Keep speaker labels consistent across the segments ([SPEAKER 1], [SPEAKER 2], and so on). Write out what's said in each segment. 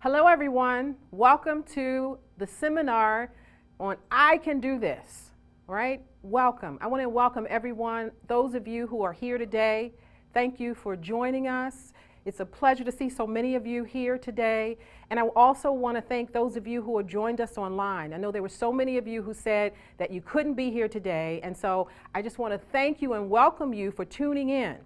[SPEAKER 1] Hello everyone, welcome to the seminar on I Can Do This, right? Welcome. I want to welcome everyone, those of you who are here today. Thank you for joining us. It's a pleasure to see so many of you here today. And I also want to thank those of you who have joined us online. I know there were so many of you who said that you couldn't be here today, and so I just want to thank you and welcome you for tuning in.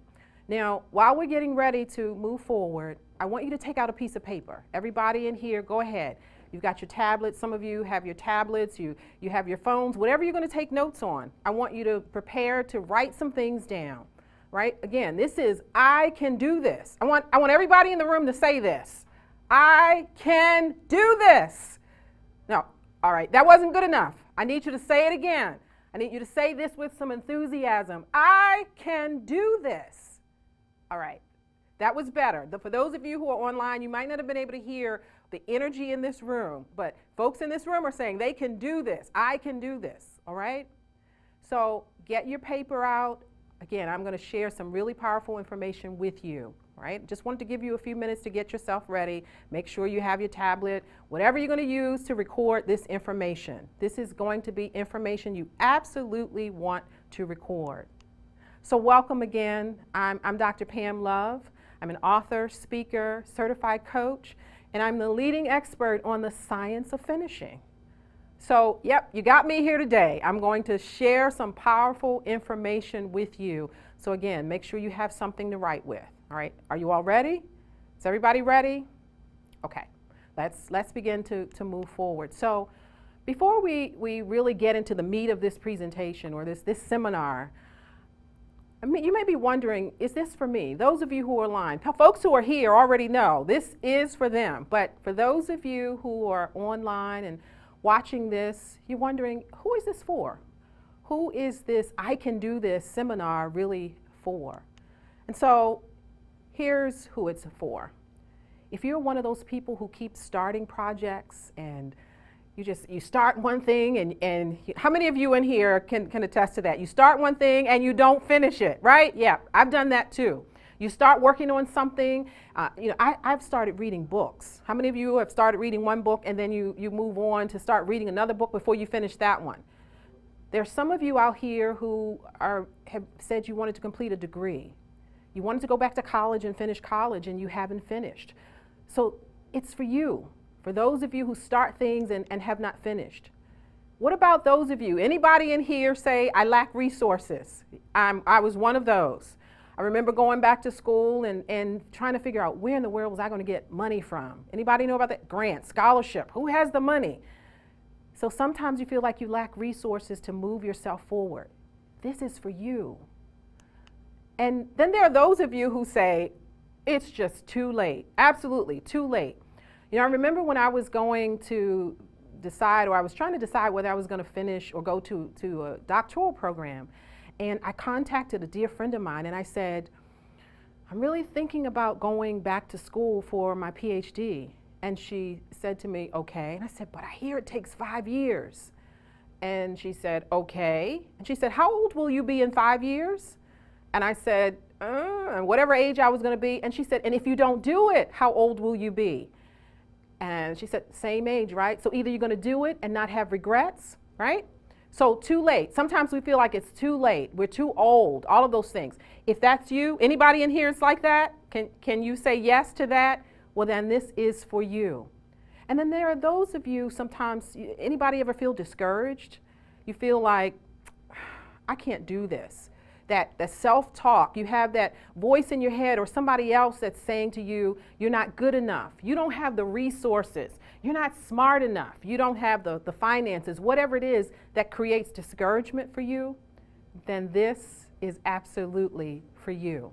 [SPEAKER 1] Now, while we're getting ready to move forward, I want you to take out a piece of paper. Everybody in here, go ahead. You've got your tablets. Some of you have your tablets. You have your phones. Whatever you're going to take notes on, I want you to prepare to write some things down, right? Again, this is I can do this. I want everybody in the room to say this. I can do this. No, all right, that wasn't good enough. I need you to say it again. I need you to say this with some enthusiasm. I can do this. All right, that was better. For those of you who are online, you might not have been able to hear the energy in this room, but folks in this room are saying they can do this. I can do this, all right? So get your paper out. Again, I'm going to share some really powerful information with you, right? Just wanted to give you a few minutes to get yourself ready. Make sure you have your tablet, whatever you're going to use to record this information. This is going to be information you absolutely want to record. So welcome again. I'm Dr. Pam Love. I'm an author, speaker, certified coach, and I'm the leading expert on the science of finishing. So, yep, you got me here today. I'm going to share some powerful information with you. So again, make sure you have something to write with. All right, are you all ready? Is everybody ready? Okay, let's begin to move forward. So before we really get into the meat of this presentation or this seminar, I mean, you may be wondering, is this for me? Those of you who are online, folks who are here already know this is for them. But for those of you who are online and watching this, you're wondering, who is this for? Who is this I Can Do This seminar really for? And so here's who it's for. If you're one of those people who keep starting projects and you start one thing and how many of you in here can attest to that? You start one thing and you don't finish it, right? Yeah, I've done that too. You start working on something, I've started reading books. How many of you have started reading one book and then you move on to start reading another book before you finish that one? There's some of you out here who have said you wanted to complete a degree. You wanted to go back to college and finish college and you haven't finished. So it's for you. For those of you who start things and have not finished. What about those of you? Anybody in here say, I lack resources? I was one of those. I remember going back to school and trying to figure out where in the world was I going to get money from? Anybody know about that? Grant, scholarship, who has the money? So sometimes you feel like you lack resources to move yourself forward. This is for you. And then there are those of you who say, it's just too late. Absolutely, too late. You know, I remember when I was going to decide, or I was trying to decide whether I was going to finish or go to a doctoral program, and I contacted a dear friend of mine and I said, I'm really thinking about going back to school for my PhD. And she said to me, okay. And I said, but I hear it takes 5 years. And she said, okay. And she said, how old will you be in 5 years? And I said, whatever age I was going to be. And she said, and if you don't do it, how old will you be? And she said, same age, right? So either you're going to do it and not have regrets, right? So too late. Sometimes we feel like it's too late. We're too old, all of those things. If that's you, anybody in here is like that? Can you say yes to that? Well, then this is for you. And then there are those of you, sometimes, anybody ever feel discouraged? You feel like, I can't do this. That self-talk, you have that voice in your head or somebody else that's saying to you, you're not good enough. You don't have the resources. You're not smart enough. You don't have the finances, whatever it is that creates discouragement for you, then this is absolutely for you,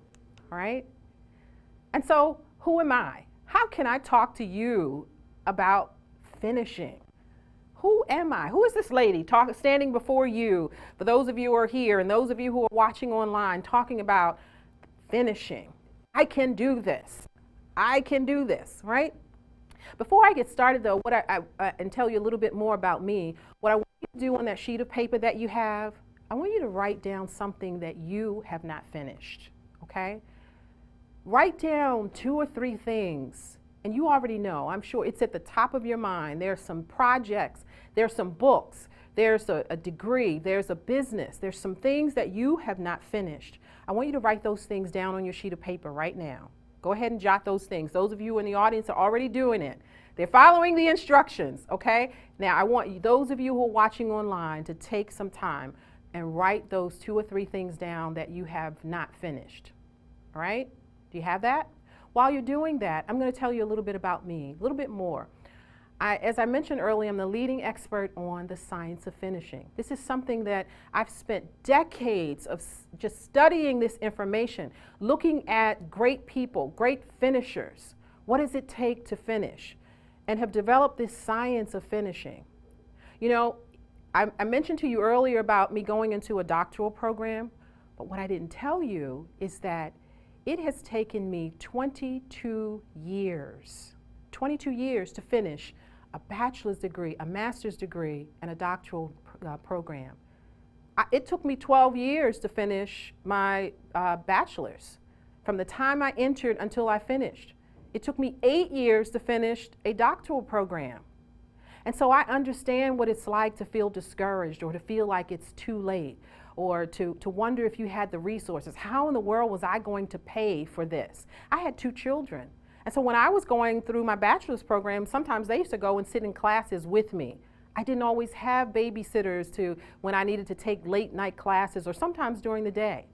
[SPEAKER 1] all right? And so who am I? How can I talk to you about finishing? Who am I? Who is this lady standing before you, for those of you who are here and those of you who are watching online, talking about finishing? I can do this. I can do this, right? Before I get started, though, and tell you a little bit more about me, what I want you to do on that sheet of paper that you have, I want you to write down something that you have not finished, okay? Write down 2 or 3 things And you already know, I'm sure it's at the top of your mind. There's some projects, there's some books, there's a degree, there's a business, there's some things that you have not finished. I want you to write those things down on your sheet of paper right now. Go ahead and jot those things. Those of you in the audience are already doing it. They're following the instructions, okay? Now, I want you, those of you who are watching online, to take some time and write those 2 or 3 things down that you have not finished, all right? Do you have that? While you're doing that, I'm going to tell you a little bit about me, a little bit more. As I mentioned earlier, I'm the leading expert on the science of finishing. This is something that I've spent decades of just studying this information, looking at great people, great finishers. What does it take to finish? And have developed this science of finishing. You know, I mentioned to you earlier about me going into a doctoral program, but what I didn't tell you is that it has taken me 22 years to finish a bachelor's degree, a master's degree, and a doctoral program. It took me 12 years to finish my bachelor's, from the time I entered until I finished. It took me 8 years to finish a doctoral program. And so I understand what it's like to feel discouraged, or to feel like it's too late, or to wonder if you had the resources. How in the world was I going to pay for this? I had 2 children. And so when I was going through my bachelor's program, sometimes they used to go and sit in classes with me. I didn't always have babysitters when I needed to take late night classes, or sometimes during the day.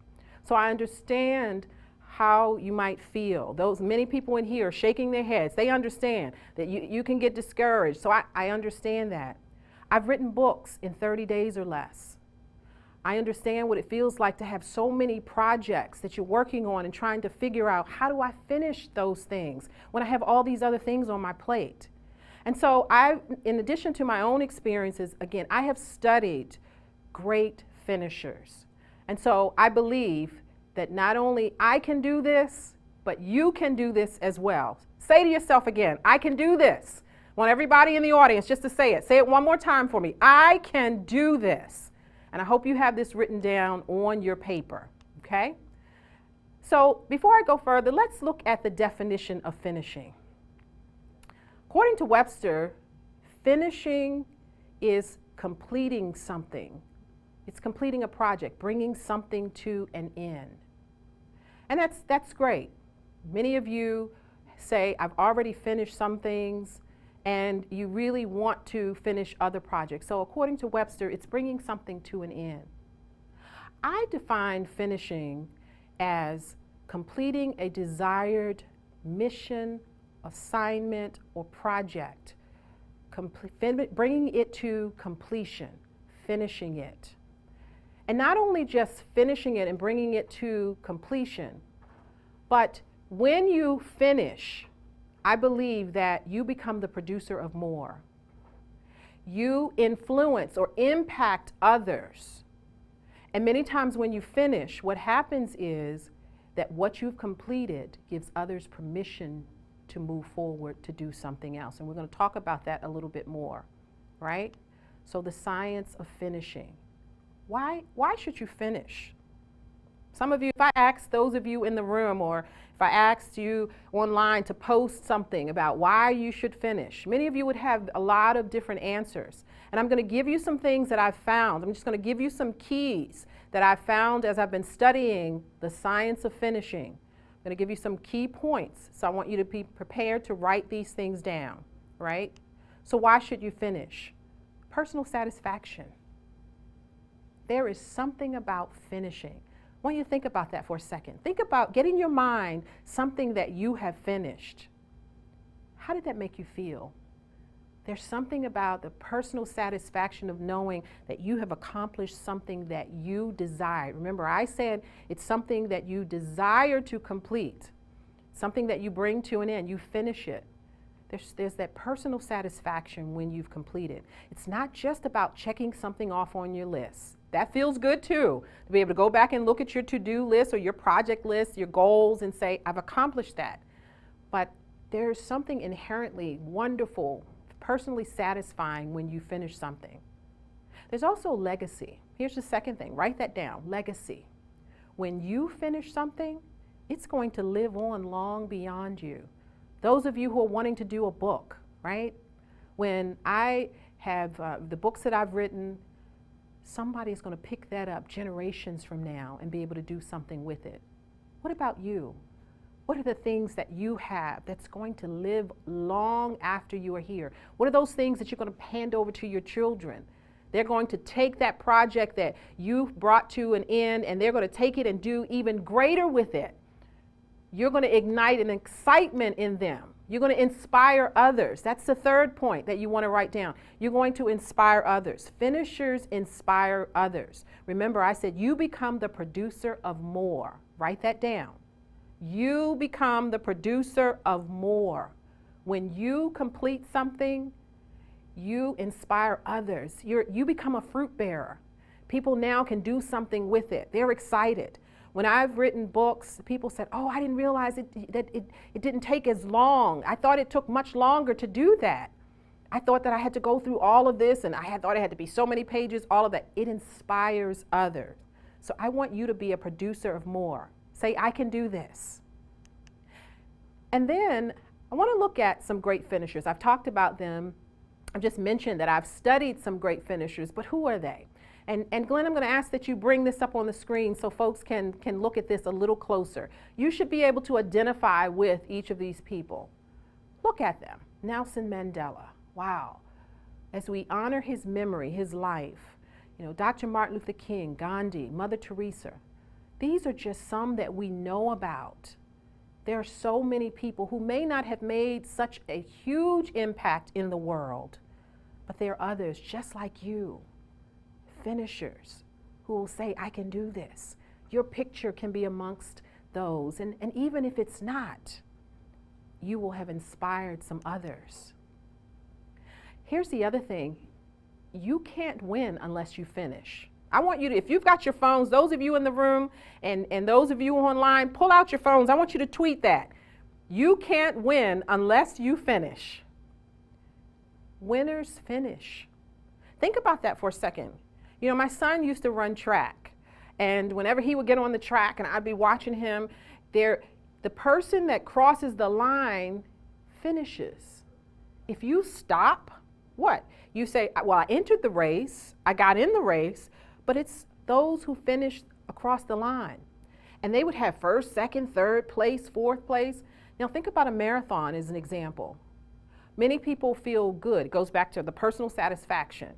[SPEAKER 1] So I understand how you might feel. Those many people in here are shaking their heads. They understand that you can get discouraged. So I understand that. I've written books in 30 days or less. I understand what it feels like to have so many projects that you're working on and trying to figure out, how do I finish those things when I have all these other things on my plate? And so in addition to my own experiences, again, I have studied great finishers. And so I believe that not only I can do this, but you can do this as well. Say to yourself again, I can do this. I want everybody in the audience just to say it. Say it one more time for me. I can do this. And I hope you have this written down on your paper, okay? So before I go further, let's look at the definition of finishing. According to Webster, finishing is completing something. It's completing a project, bringing something to an end. And that's great. Many of you say, I've already finished some things, and you really want to finish other projects. So according to Webster, it's bringing something to an end. I define finishing as completing a desired mission, assignment, or project, bringing it to completion, finishing it. And not only just finishing it and bringing it to completion, but when you finish, I believe that you become the producer of more. You influence or impact others. And many times when you finish, what happens is that what you've completed gives others permission to move forward to do something else. And we're going to talk about that a little bit more, right? So the science of finishing. Why should you finish? Some of you, if I asked those of you in the room, or if I asked you online to post something about why you should finish, many of you would have a lot of different answers. And I'm going to give you some things that I've found. I'm just going to give you some keys that I've found as I've been studying the science of finishing. I'm going to give you some key points. So I want you to be prepared to write these things down, right? So why should you finish? Personal satisfaction. There is something about finishing. I want you to think about that for a second. Think about getting in your mind something that you have finished. How did that make you feel? There's something about the personal satisfaction of knowing that you have accomplished something that you desired. Remember, I said it's something that you desire to complete, something that you bring to an end. You finish it. There's that personal satisfaction when you've completed. It's not just about checking something off on your list. That feels good too, to be able to go back and look at your to-do list or your project list, your goals, and say, I've accomplished that. But there's something inherently wonderful, personally satisfying when you finish something. There's also legacy. Here's the second thing. Write that down. Legacy. When you finish something, it's going to live on long beyond you. Those of you who are wanting to do a book, right? When I have the books that I've written, somebody's going to pick that up generations from now and be able to do something with it. What about you? What are the things that you have that's going to live long after you are here? What are those things that you're going to hand over to your children? They're going to take that project that you've brought to an end, and they're going to take it and do even greater with it. You're going to ignite an excitement in them. You're going to inspire others. That's the third point that you want to write down. You're going to inspire others. Finishers inspire others. Remember, I said you become the producer of more. Write that down. You become the producer of more. When you complete something, you inspire others. You become a fruit bearer. People now can do something with it. They're excited. When I've written books, people said, oh, I didn't realize it didn't take as long. I thought it took much longer to do that. I thought that I had to go through all of this, and thought it had to be so many pages, all of that. It inspires others. So I want you to be a producer of more. Say, I can do this. And then I want to look at some great finishers. I've talked about them. I've just mentioned that I've studied some great finishers, but who are they? And Glenn, I'm going to ask that you bring this up on the screen so folks can look at this a little closer. You should be able to identify with each of these people. Look at them. Nelson Mandela. Wow. As we honor his memory, his life, Dr. Martin Luther King, Gandhi, Mother Teresa, these are just some that we know about. There are so many people who may not have made such a huge impact in the world, but there are others just like you. Finishers who will say, I can do this. Your picture can be amongst those. And even if it's not, you will have inspired some others. Here's the other thing. You can't win unless you finish. I want you to, if you've got your phones, those of you in the room and those of you online, pull out your phones. I want you to tweet that. You can't win unless you finish. Winners finish. Think about that for a second. My son used to run track, and whenever he would get on the track and I'd be watching him, the person that crosses the line finishes. If you stop, what? You say, well, I entered the race, I got in the race, but it's those who finished across the line. And they would have first, second, third place, fourth place. Now think about a marathon as an example. Many people feel good. It goes back to the personal satisfaction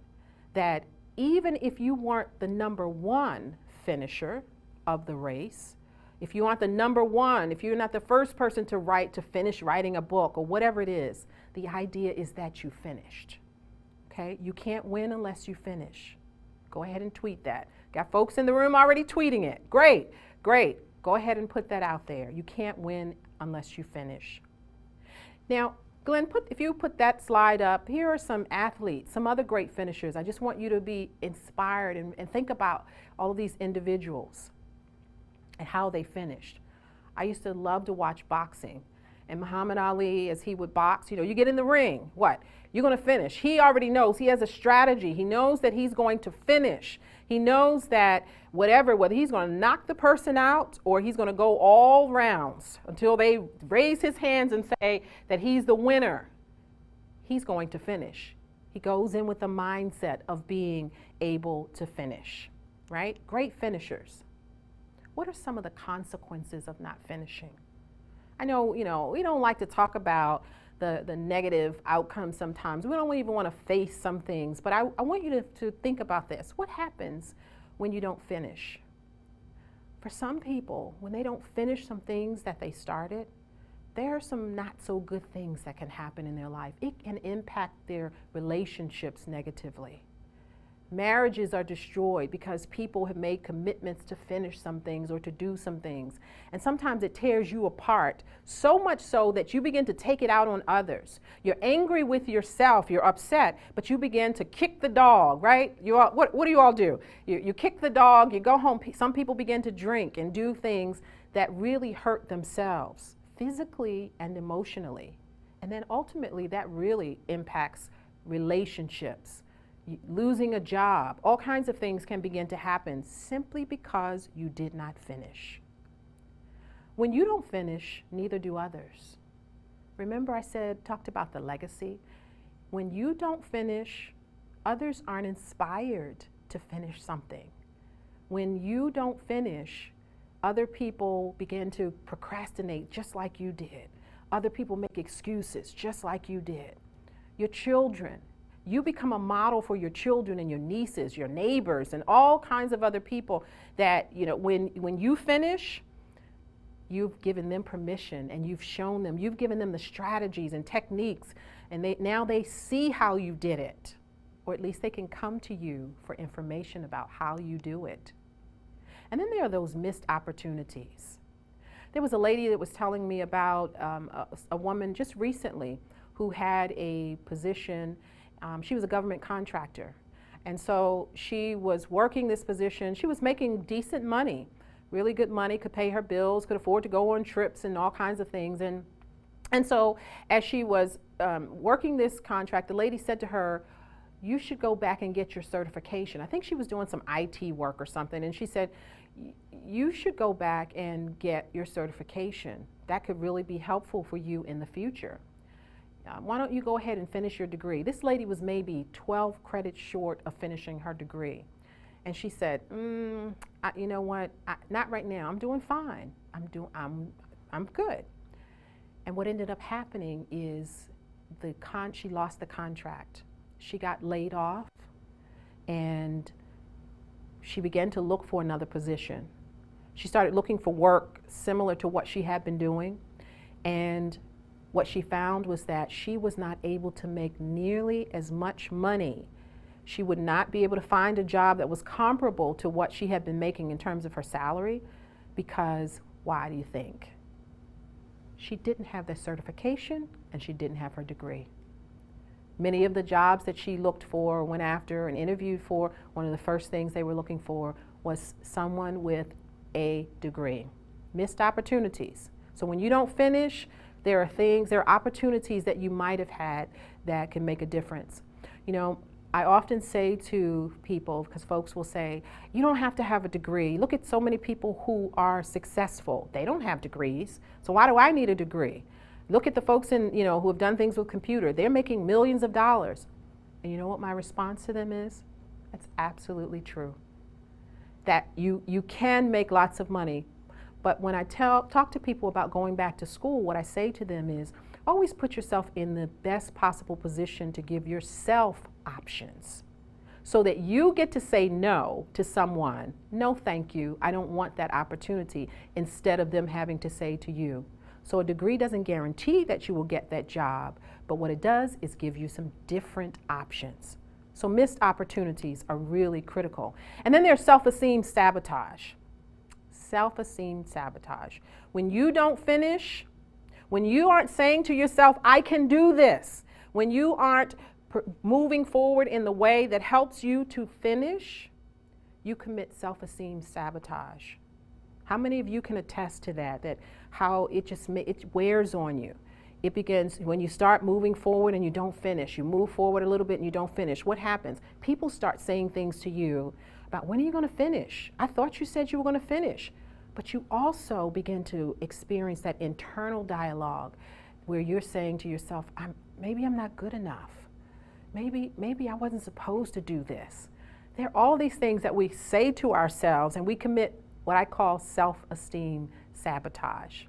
[SPEAKER 1] that even if you weren't the number one finisher of the race, if you aren't the number one, if you're not the first person to finish writing a book or whatever it is, the idea is that you finished. Okay? You can't win unless you finish. Go ahead and tweet that. Got folks in the room already tweeting it. Great, great. Go ahead and put that out there. You can't win unless you finish. Now, Glenn, if you put that slide up, here are some athletes, some other great finishers. I just want you to be inspired and think about all of these individuals and how they finished. I used to love to watch boxing. And Muhammad Ali, as he would box, you get in the ring, what? You're going to finish. He already knows. He has a strategy. He knows that he's going to finish. He knows that whether he's going to knock the person out or he's going to go all rounds until they raise his hands and say that he's the winner, he's going to finish. He goes in with the mindset of being able to finish, right? Great finishers. What are some of the consequences of not finishing? I know, we don't like to talk about the negative outcomes sometimes. We don't even want to face some things, but I want you to think about this. What happens when you don't finish? For some people, when they don't finish some things that they started, there are some not so good things that can happen in their life. It can impact their relationships negatively. Marriages are destroyed because people have made commitments to finish some things or to do some things. And sometimes it tears you apart, so much so that you begin to take it out on others. You're angry with yourself, you're upset, but you begin to kick the dog, right? What do you all do? You kick the dog, you go home. Some people begin to drink and do things that really hurt themselves, physically and emotionally. And then ultimately that really impacts relationships. Losing a job, all kinds of things can begin to happen simply because you did not finish. When you don't finish, neither do others. Remember I talked about the legacy? When you don't finish, others aren't inspired to finish something. When you don't finish, other people begin to procrastinate just like you did. Other people make excuses just like you did. Your children, you become a model for your children and your nieces, your neighbors, and all kinds of other people that, when you finish, you've given them permission and you've shown them, you've given them the strategies and techniques, and now they see how you did it, or at least they can come to you for information about how you do it. And then there are those missed opportunities. There was a lady that was telling me about a woman just recently who had a position. She was a government contractor. And so she was working this position. She was making decent money, really good money, could pay her bills, could afford to go on trips and all kinds of things. And so as she was working this contract, the lady said to her, "You should go back and get your certification." I think she was doing some IT work or something. And she said, "You should go back and get your certification. That could really be helpful for you in the future. Why don't you go ahead and finish your degree?" This lady was maybe 12 credits short of finishing her degree. And she said, "You know what? Not right now. I'm doing fine. I'm good." And what ended up happening is she lost the contract. She got laid off, and she began to look for another position. She started looking for work similar to what she had been doing, and what she found was that she was not able to make nearly as much money. She would not be able to find a job that was comparable to what she had been making in terms of her salary, because why do you think? She didn't have the certification and she didn't have her degree. Many of the jobs that she looked for, went after, and interviewed for, one of the first things they were looking for was someone with a degree. Missed opportunities. So when you don't finish, there are opportunities that you might have had that can make a difference. I often say to people, because folks will say, "You don't have to have a degree. Look at so many people who are successful. They don't have degrees. So why do I need a degree? Look at the folks who have done things with computer. They're making millions of dollars." And you know what my response to them is? That's absolutely true. That you can make lots of money. But when I talk to people about going back to school, what I say to them is, always put yourself in the best possible position to give yourself options, so that you get to say no to someone. "No, thank you. I don't want that opportunity," instead of them having to say to you. So a degree doesn't guarantee that you will get that job, but what it does is give you some different options. So missed opportunities are really critical. And then there's self-esteem sabotage. Self-esteem sabotage. When you don't finish, when you aren't saying to yourself, "I can do this," when you aren't moving forward in the way that helps you to finish, you commit self-esteem sabotage. How many of you can attest to that how it wears on you? It begins when you start moving forward and you don't finish. You move forward a little bit and you don't finish. What happens? People start saying things to you about, "When are you going to finish? I thought you said you were going to finish." But you also begin to experience that internal dialogue where you're saying to yourself, maybe I'm not good enough. Maybe I wasn't supposed to do this. There are all these things that we say to ourselves, and we commit what I call self-esteem sabotage.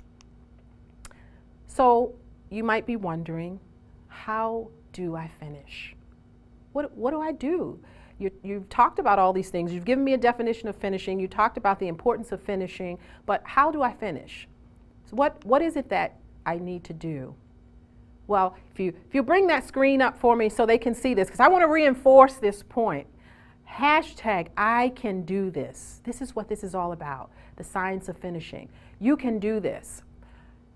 [SPEAKER 1] So you might be wondering, how do I finish? What do I do? You've talked about all these things. You've given me a definition of finishing. You talked about the importance of finishing, but how do I finish? So what is it that I need to do? Well, if you bring that screen up for me so they can see this, because I want to reinforce this point. Hashtag I can do this. This is what this is all about, the science of finishing. You can do this.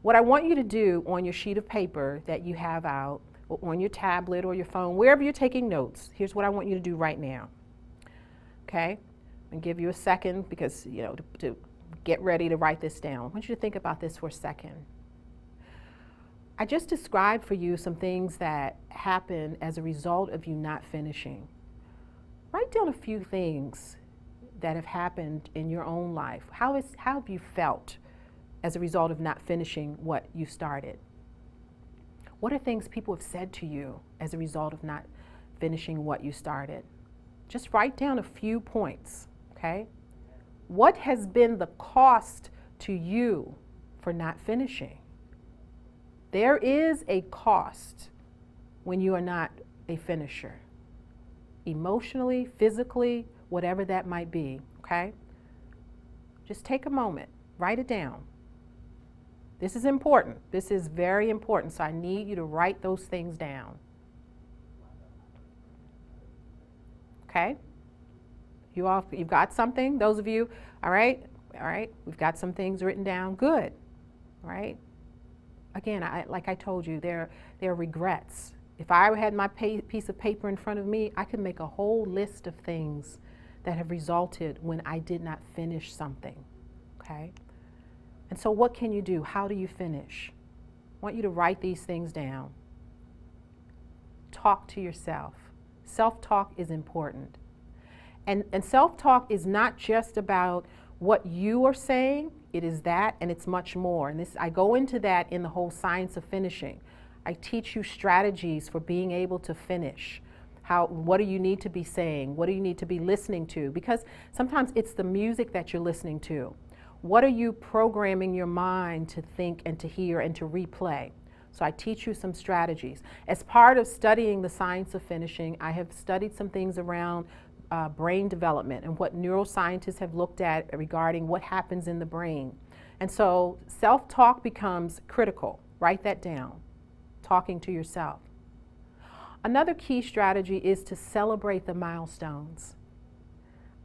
[SPEAKER 1] What I want you to do on your sheet of paper that you have out, or on your tablet or your phone, wherever you're taking notes, here's what I want you to do right now. Okay? And give you a second because, to get ready to write this down. I want you to think about this for a second. I just described for you some things that happen as a result of you not finishing. Write down a few things that have happened in your own life. How have you felt as a result of not finishing what you started? What are things people have said to you as a result of not finishing what you started? Just write down a few points, okay? What has been the cost to you for not finishing? There is a cost when you are not a finisher. Emotionally, physically, whatever that might be, okay? Just take a moment, write it down. This is important. This is very important, so I need you to write those things down. Okay? You've got something, those of you, all right, we've got some things written down, good, all right? Again, like I told you, there are regrets. If I had my piece of paper in front of me, I could make a whole list of things that have resulted when I did not finish something, okay? And so what can you do? How do you finish? I want you to write these things down. Talk to yourself. Self-talk is important. And self-talk is not just about what you are saying, it is that, and it's much more. And I go into that in the whole science of finishing. I teach you strategies for being able to finish. What do you need to be saying? What do you need to be listening to? Because sometimes it's the music that you're listening to. What are you programming your mind to think and to hear and to replay? So I teach you some strategies. As part of studying the science of finishing, I have studied some things around brain development and what neuroscientists have looked at regarding what happens in the brain. And so self-talk becomes critical. Write that down, talking to yourself. Another key strategy is to celebrate the milestones.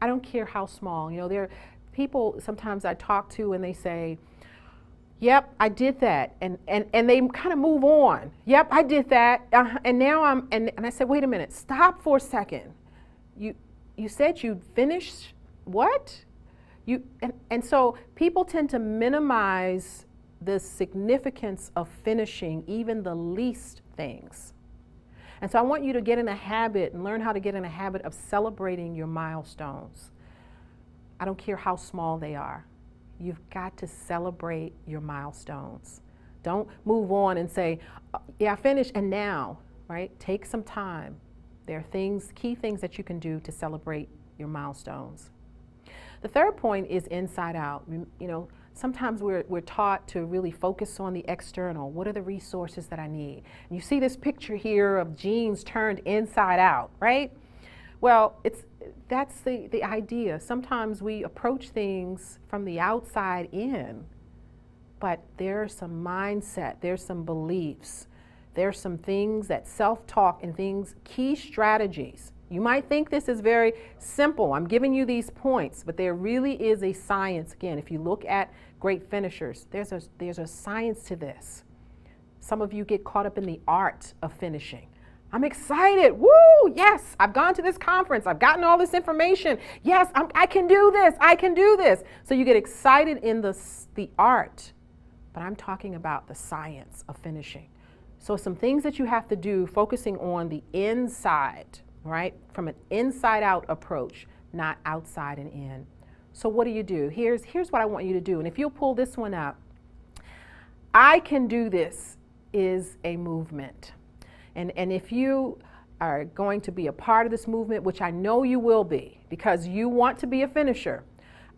[SPEAKER 1] I don't care how small. You know, there are people sometimes I talk to and they say, yep, I did that. And they kind of move on. Yep, I did that. And now and I said, wait a minute, stop for a second. You said you'd finished what? And so people tend to minimize the significance of finishing even the least things. And so I want you to get in a habit and learn how to get in a habit of celebrating your milestones. I don't care how small they are. You've got to celebrate your milestones. Don't move on and say, yeah, I finished and now, right? Take some time. There are key things that you can do to celebrate your milestones. The third point is inside out. You know, sometimes we're taught to really focus on the external. What are the resources that I need? And you see this picture here of jeans turned inside out, right? Well, that's the idea. Sometimes we approach things from the outside in, but there's some mindset, there's some beliefs, there's some things that self-talk and things, key strategies. You might think this is very simple. I'm giving you these points, but there really is a science. Again, if you look at great finishers, there's a science to this. Some of you get caught up in the art of finishing. I'm excited. Woo! Yes, I've gone to this conference. I've gotten all this information. Yes, I can do this. I can do this. So you get excited in the art, but I'm talking about the science of finishing. So some things that you have to do, focusing on the inside, right? From an inside out approach, not outside and in. So what do? Here's what I want you to do. And if you'll pull this one up, I can do this is a movement. And if you are going to be a part of this movement, which I know you will be, because you want to be a finisher,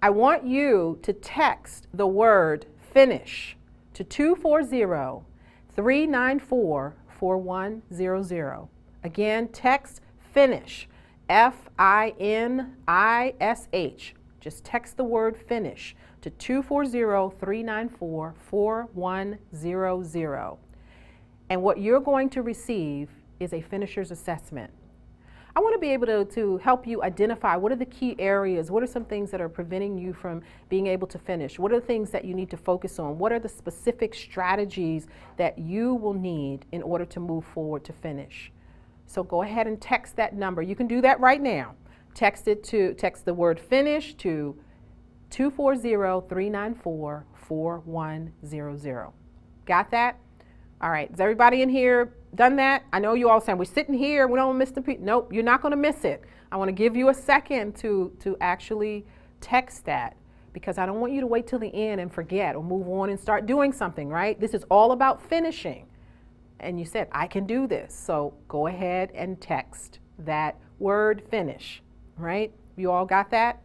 [SPEAKER 1] I want you to text the word finish to 240-394-4100. Again, text finish, F-I-N-I-S-H. Just text the word finish to 240-394-4100. And what you're going to receive is a finisher's assessment. I want to be able to help you identify what are the key areas, what are some things that are preventing you from being able to finish, what are the things that you need to focus on, what are the specific strategies that you will need in order to move forward to finish. So go ahead and text that number. You can do that right now. Text the word finish to 240-394-4100. Got that? All right, has everybody in here done that? I know you all saying, we're sitting here, we don't miss the people. Nope, you're not gonna miss it. I wanna give you a second to actually text that, because I don't want you to wait till the end and forget or move on and start doing something, right? This is all about finishing. and you said, I can do this. So go ahead and text that word finish, right? You all got that?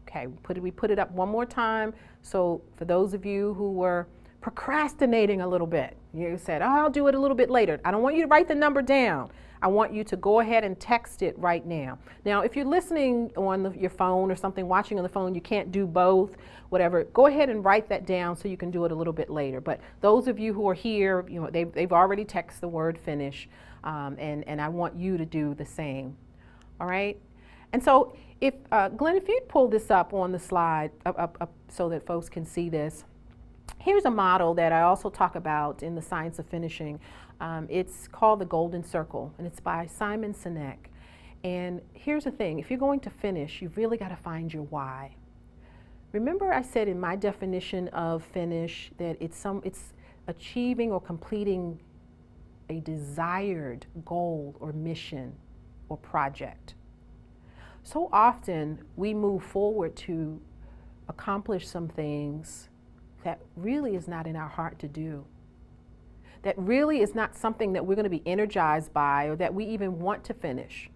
[SPEAKER 1] Okay, we put it up one more time. So for those of you who were procrastinating a little bit, you said, oh, I'll do it a little bit later. I don't want you to write the number down. I want you to go ahead and text it right now. Now, if you're listening on your phone or something, watching on the phone, you can't do both, whatever, go ahead and write that down so you can do it a little bit later. But those of you who are here, you know, they've already texted the word finish, and I want you to do the same. All right? And so if, Glenn, if you'd pull this up on the slide up so that folks can see this. Here's a model that I also talk about in the Science of Finishing. It's called the Golden Circle, and it's by Simon Sinek. And here's the thing, if you're going to finish, you've really got to find your why. Remember I said in my definition of finish that it's achieving or completing a desired goal or mission or project. So often we move forward to accomplish some things that really is not in our heart to do. That really is not something that we're going to be energized by or that we even want to finish.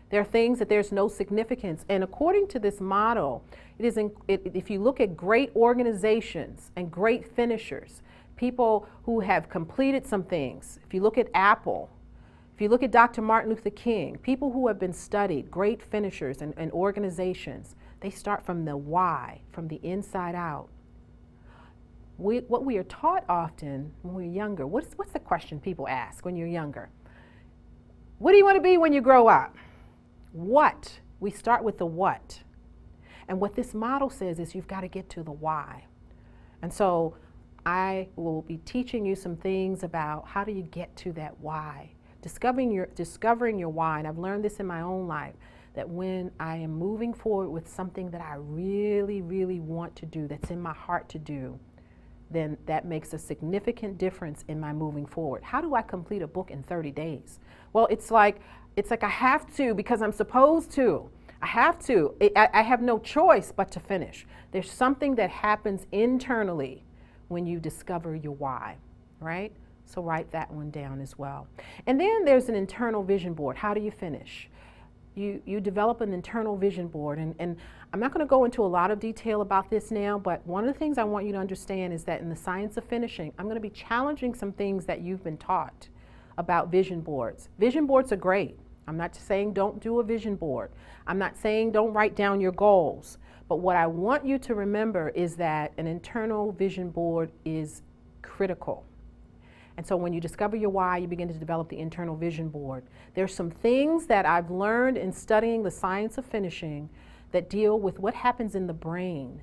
[SPEAKER 1] There are things that there's no significance. And according to this model, if you look at great organizations and great finishers, people who have completed some things, if you look at Apple, if you look at Dr. Martin Luther King, people who have been studied, great finishers and organizations, they start from the why, from the inside out. What we are taught often when we're younger, what's the question people ask when you're younger? What do you want to be when you grow up? What? We start with the what. And what this model says is you've got to get to the why. And so I will be teaching you some things about how do you get to that why. Discovering your why, and I've learned this in my own life, that when I am moving forward with something that I really, really want to do, that's in my heart to do, then that makes a significant difference in my moving forward. How do I complete a book in 30 days? Well, it's like I have to because I'm supposed to. I have to. I have no choice but to finish. There's something that happens internally when you discover your why, right? So write that one down as well. And then there's an internal vision board. How do you finish? You develop an internal vision board, and I'm not going to go into a lot of detail about this now, but one of the things I want you to understand is that in the Science of Finishing, I'm going to be challenging some things that you've been taught about vision boards. Vision boards are great. I'm not saying don't do a vision board. I'm not saying don't write down your goals. But what I want you to remember is that an internal vision board is critical. And so when you discover your why, you begin to develop the internal vision board. There's some things that I've learned in studying the Science of Finishing that deal with what happens in the brain,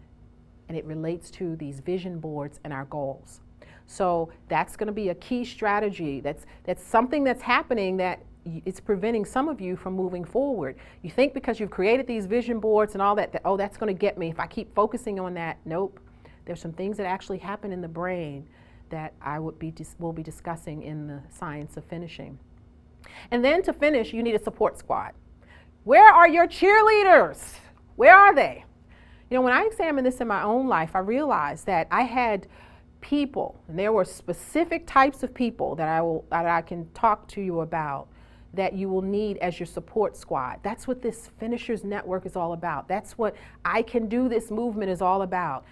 [SPEAKER 1] and it relates to these vision boards and our goals. So that's going to be a key strategy. That's something that's happening that it's preventing some of you from moving forward. You think because you've created these vision boards and all that oh, that's going to get me if I keep focusing on that. Nope. There's some things that actually happen in the brain that we'll be discussing in the Science of Finishing. And then to finish, you need a support squad. Where are your cheerleaders? Where are they? You know, when I examined this in my own life, I realized that I had people, and there were specific types of people that I can talk to you about that you will need as your support squad. That's what this Finishers Network is all about. That's what I Can Do This movement is all about.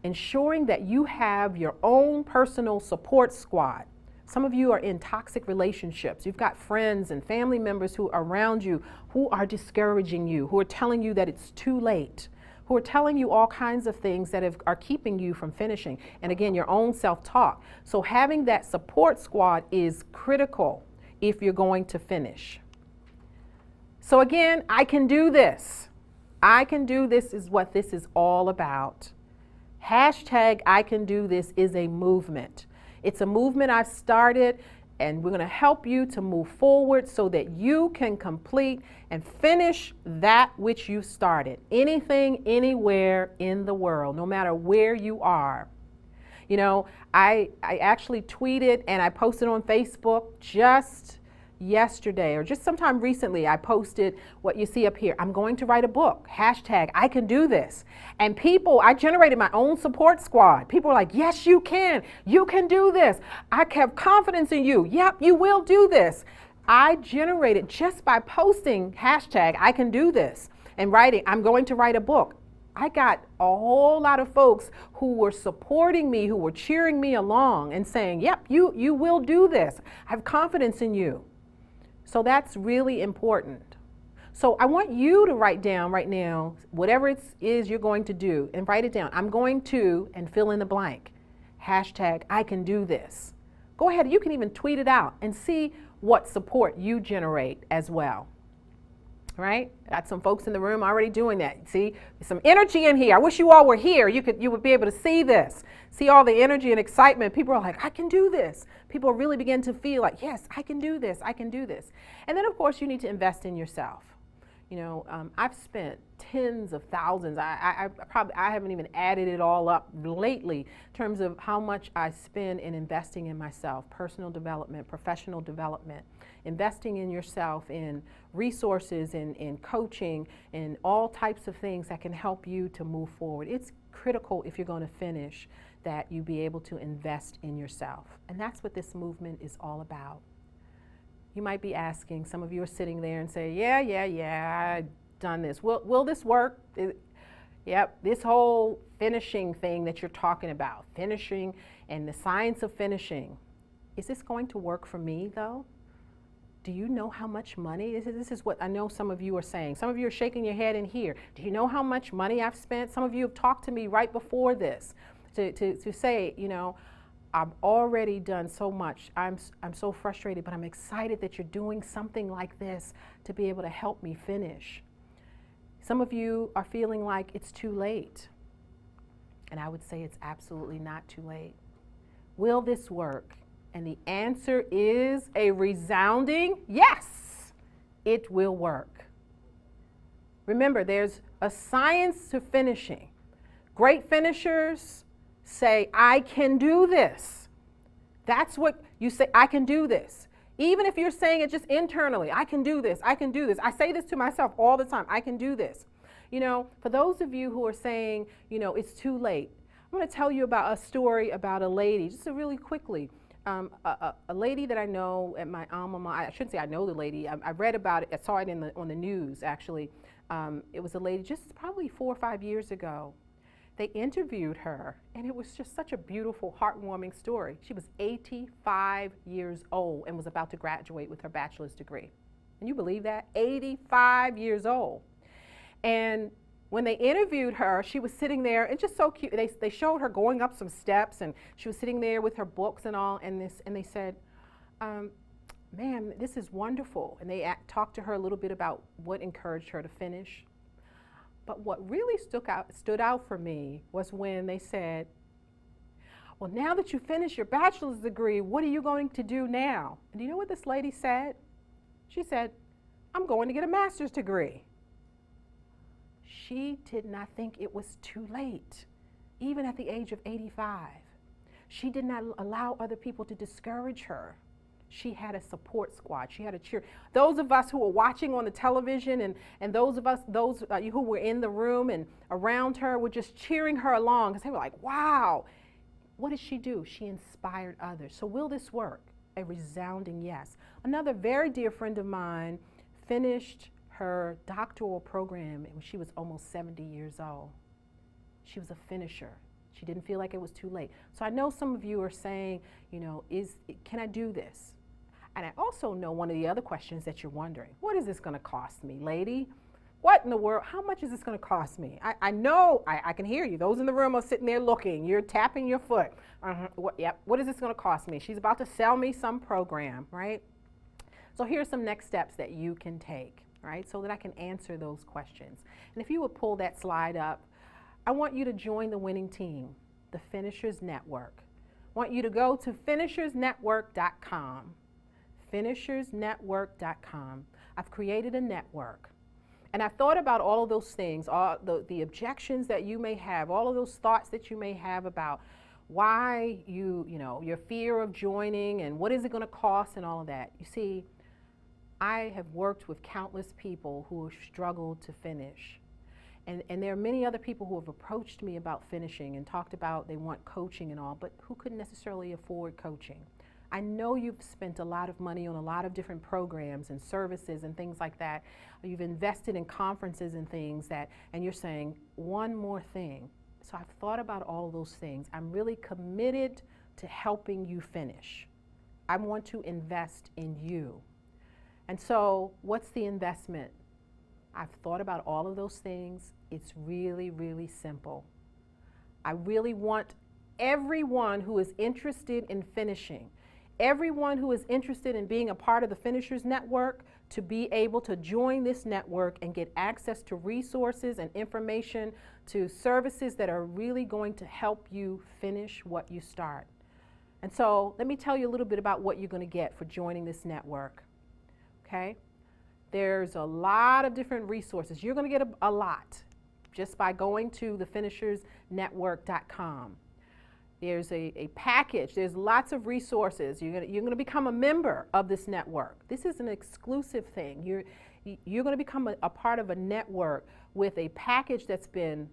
[SPEAKER 1] Ensuring that you have your own personal support squad. Some of you are in toxic relationships. You've got friends and family members who are around you who are discouraging you, who are telling you that it's too late, who are telling you all kinds of things that are keeping you from finishing. And again, your own self-talk. So having that support squad is critical if you're going to finish. So again, I can do this. I can do this is what this is all about. Hashtag I Can Do This is a movement. It's a movement I've started, and we're going to help you to move forward so that you can complete and finish that which you started. Anything, anywhere in the world, no matter where you are. You know, I actually tweeted and I posted on Facebook just yesterday or just sometime recently, I posted what you see up here. I'm going to write a book, hashtag I can do this. And people, I generated my own support squad. People are like, yes, you can do this. I have confidence in you. Yep, you will do this. I generated just by posting hashtag I can do this and writing, I'm going to write a book. I got a whole lot of folks who were supporting me, who were cheering me along and saying, yep, you will do this. I have confidence in you. So that's really important. So I want you to write down right now, whatever it is you're going to do, and write it down. I'm going to, and fill in the blank. Hashtag I can do this. Go ahead, you can even tweet it out and see what support you generate as well. Right? Got some folks in the room already doing that. See, there's some energy in here. I wish you all were here. You would be able to see this. See all the energy and excitement. People are like, I can do this. People really begin to feel like, yes, I can do this. I can do this. And then, of course, you need to invest in yourself. You know, I've spent tens of thousands. I haven't even added it all up lately in terms of how much I spend in investing in myself, personal development, professional development, investing in yourself, in resources, in coaching, in all types of things that can help you to move forward. It's critical if you're going to finish that you be able to invest in yourself. And that's what this movement is all about. You might be asking, some of you are sitting there and say, yeah, I've done this. Will this work? Yep, this whole finishing thing that you're talking about, finishing and the science of finishing, is this going to work for me though? Do you know how much money? This is what I know some of you are saying. Some of you are shaking your head in here. Do you know how much money I've spent? Some of you have talked to me right before this to say, you know, I've already done so much. I'm so frustrated, but I'm excited that you're doing something like this to be able to help me finish. Some of you are feeling like it's too late. And I would say it's absolutely not too late. Will this work? And the answer is a resounding yes, it will work. Remember, there's a science to finishing. Great finishers say, I can do this. That's what you say, I can do this. Even if you're saying it just internally, I can do this, I can do this. I say this to myself all the time, I can do this. You know, for those of you who are saying, you know, it's too late, I'm going to tell you about a story about a lady, just really quickly. A lady that I know at my alma mater, I shouldn't say I know the lady, I read about it, I saw it on the news actually. It was a lady just probably 4 or 5 years ago. They interviewed her, and it was just such a beautiful, heartwarming story. She was 85 years old and was about to graduate with her bachelor's degree. Can you believe that? 85 years old. And when they interviewed her, she was sitting there, and just so cute. They showed her going up some steps, and she was sitting there with her books and all, and they said, ma'am, this is wonderful. And they talked to her a little bit about what encouraged her to finish. But what really stood out for me was when they said, well, now that you finished your bachelor's degree, what are you going to do now? And do you know what this lady said? She said, I'm going to get a master's degree. She did not think it was too late, even at the age of 85. She did not allow other people to discourage her. She had a support squad. She had a cheer. Those of us who were watching on the television and those of us, who were in the room and around her were just cheering her along because they were like, wow, what did she do? She inspired others. So will this work? A resounding yes. Another very dear friend of mine finished her doctoral program when she was almost 70 years old. She was a finisher. She didn't feel like it was too late. So I know some of you are saying, you know, can I do this? And I also know one of the other questions that you're wondering, what is this going to cost me, lady? What in the world? How much is this going to cost me? I know, I can hear you. Those in the room are sitting there looking. You're tapping your foot. What is this going to cost me? She's about to sell me some program, right? So here's some next steps that you can take, right, so that I can answer those questions. And if you would pull that slide up, I want you to join the winning team, the Finishers Network. I want you to go to finishersnetwork.com. finishersnetwork.com. I've created a network. And I've thought about all of those things, all the objections that you may have, all of those thoughts that you may have about why your fear of joining and what is it going to cost and all of that. You see, I have worked with countless people who have struggled to finish. And there are many other people who have approached me about finishing and talked about they want coaching and all, but who couldn't necessarily afford coaching. I know you've spent a lot of money on a lot of different programs and services and things like that. You've invested in conferences and things that, and you're saying, one more thing. So I've thought about all of those things. I'm really committed to helping you finish. I want to invest in you. And so what's the investment? I've thought about all of those things. It's really, really simple. I really want everyone who is interested in finishing, everyone who is interested in being a part of the Finishers Network, to be able to join this network and get access to resources and information, to services that are really going to help you finish what you start. And so let me tell you a little bit about what you're going to get for joining this network. Okay? There's a lot of different resources. You're going to get a lot just by going to thefinishersnetwork.com. There's a package. There's lots of resources. You're going to become a member of this network. This is an exclusive thing. You're going to become a part of a network with a package that's been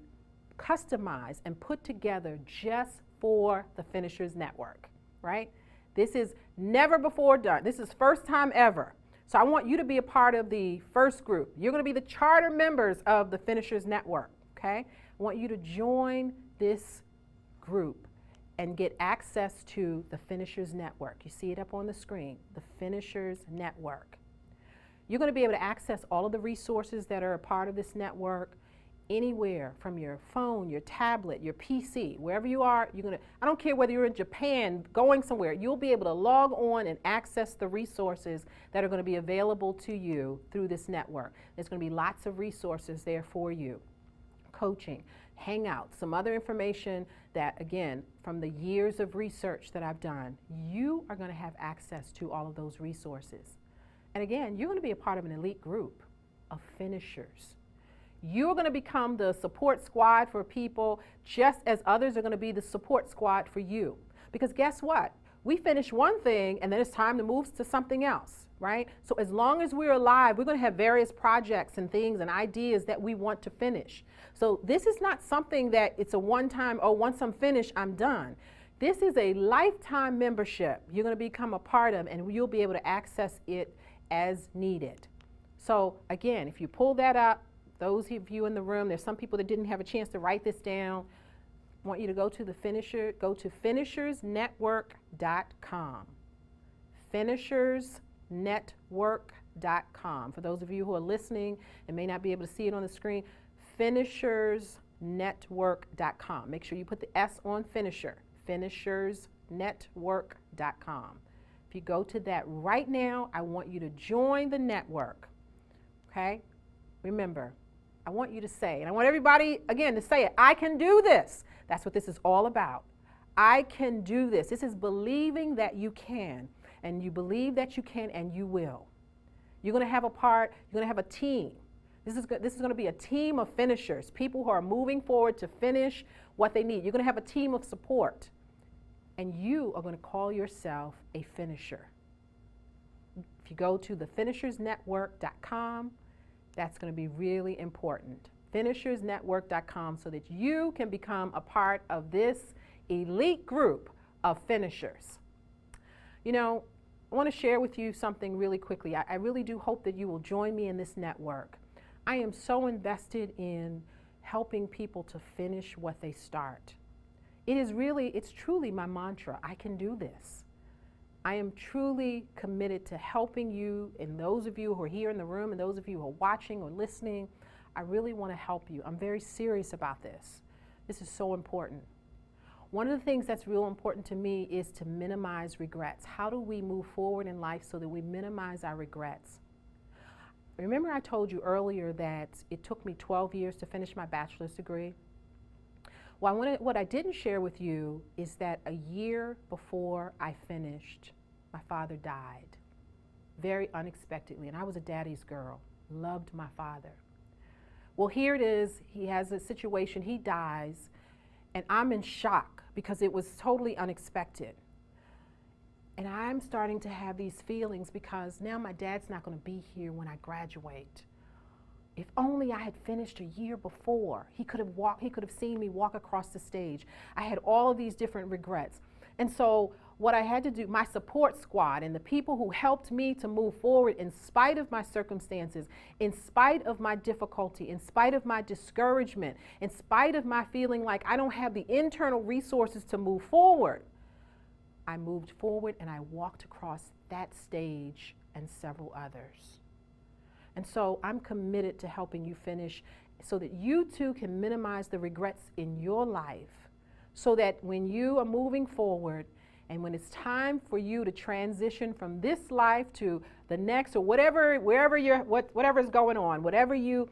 [SPEAKER 1] customized and put together just for the Finishers Network, right? This is never before done. This is first time ever. So I want you to be a part of the first group. You're going to be the charter members of the Finishers Network, okay? I want you to join this group and get access to the Finishers Network. You see it up on the screen, the Finishers Network. You're going to be able to access all of the resources that are a part of this network anywhere from your phone, your tablet, your PC, wherever you are. I don't care whether you're in Japan, going somewhere, you'll be able to log on and access the resources that are going to be available to you through this network. There's going to be lots of resources there for you. Coaching, hangouts, some other information that, again, from the years of research that I've done, you are going to have access to all of those resources. And again, you're going to be a part of an elite group of finishers. You're going to become the support squad for people just as others are going to be the support squad for you. Because guess what? We finish one thing and then it's time to move to something else, right? So as long as we're alive, we're going to have various projects and things and ideas that we want to finish. So this is not something that it's a one-time, oh, once I'm finished, I'm done. This is a lifetime membership you're going to become a part of, and you'll be able to access it as needed. So again, if you pull that up, those of you in the room, there's some people that didn't have a chance to write this down. I want you to go to finishersnetwork.com. Finishersnetwork.com. For those of you who are listening and may not be able to see it on the screen, finishersnetwork.com. Make sure you put the S on finisher. Finishersnetwork.com. If you go to that right now, I want you to join the network. Okay? Remember, I want you to say, and I want everybody, again, to say it, I can do this. That's what this is all about. I can do this. This is believing that you can, and you believe that you can, and you will. You're going to have a part, you're going to have a team. This is going to be a team of finishers, people who are moving forward to finish what they need. You're going to have a team of support, and you are going to call yourself a finisher. If you go to thefinishersnetwork.com, that's going to be really important. Finishersnetwork.com, so that you can become a part of this elite group of finishers. You know, I want to share with you something really quickly. I really do hope that you will join me in this network. I am so invested in helping people to finish what they start. It's truly my mantra. I can do this. I am truly committed to helping you, and those of you who are here in the room and those of you who are watching or listening, I really want to help you. I'm very serious about this. This is so important. One of the things that's real important to me is to minimize regrets. How do we move forward in life so that we minimize our regrets? Remember I told you earlier that it took me 12 years to finish my bachelor's degree? Well, what I didn't share with you is that a year before I finished, my father died very unexpectedly, and I was a daddy's girl, loved my father. Well, here it is, he has a situation, he dies, and I'm in shock because it was totally unexpected. And I'm starting to have these feelings because now my dad's not going to be here when I graduate. If only I had finished a year before. He could have seen me walk across the stage. I had all of these different regrets. And so what I had to do, my support squad and the people who helped me to move forward in spite of my circumstances, in spite of my difficulty, in spite of my discouragement, in spite of my feeling like I don't have the internal resources to move forward, I moved forward and I walked across that stage and several others. And so I'm committed to helping you finish so that you too can minimize the regrets in your life, so that when you are moving forward and when it's time for you to transition from this life to the next, or whatever, whatever is going on, whatever you,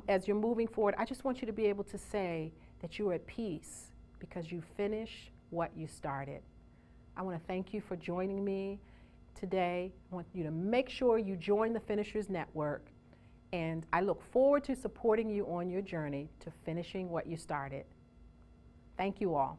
[SPEAKER 1] as you're moving forward, I just want you to be able to say that you're at peace because you finished what you started. I want to thank you for joining me today. I want you to make sure you join the Finishers Network, and I look forward to supporting you on your journey to finishing what you started. Thank you all.